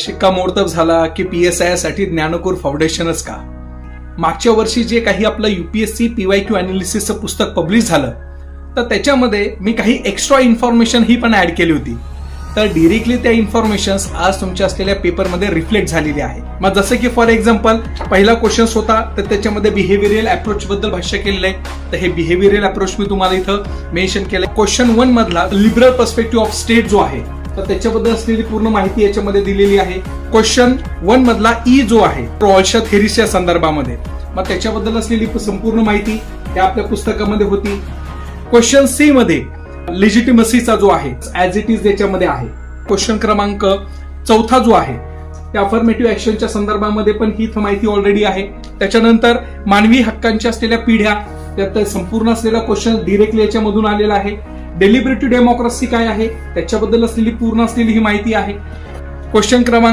शिक्कामोर्तब झाला की PSI साठी ज्ञानकोर फाउंडेशनच का? मागच्या वर्षी जे काही आपलं UPSC PYQ अनालिसिसचं पुस्तक पब्लिश झालं तर त्याच्यामध्ये मी काही एक्स्ट्रा इन्फॉर्मेशन ही पण ऍड केली होती. तर डिरेक्टली त्या इन्फॉर्मेशन्स आज तुमच्या असलेल्या पेपरमध्ये रिफ्लेक्ट झालेली आहे. मग जसं की फॉर एक्झाम्पल पहिला क्वेश्चन होता तर त्याच्यामध्ये बिहेवियरल अप्रोच बद्दल भाष्य केलेलं आहे. तर हे बिहेवियरल अप्रोच मी तुम्हाला इथं मेन्शन केलंय. क्वेश्चन 1 मधला लिबरल पर्स्पेक्टिव्ह ऑफ स्टेट जो आहे तर त्याच्याबद्दल असलेली पूर्ण माहिती याच्यामध्ये दिलेली आहे. क्वेश्चन 1 मधला जो आहे रॉल्शा थेरीच्या संदर्भामध्ये, मग त्याच्याबद्दल असलेली संपूर्ण माहिती त्या आपल्या पुस्तकामध्ये होती. क्वेश्चन C मध्ये लेजिटिमसीचा जो आहे ऍज इट इज याच्यामध्ये आहे. क्वेश्चन क्रमांक 4 जो आहे त्या अफर्मेटिव्ह ऍक्शनच्या संदर्भामध्ये पण ही माहिती ऑलरेडी आहे. त्याच्यानंतर मानवी हक्कांच्या असलेल्या पिढ्या त्यात संपूर्ण असलेला क्वेश्चन डिरेक्टली याच्यामधून आलेला आहे. डेलिबरेटिव्ह डेमोक्रेसी काय आहे त्याच्याबद्दल असलेली पूर्ण असलेली ही माहिती आहे. क्वेश्चन क्रमांक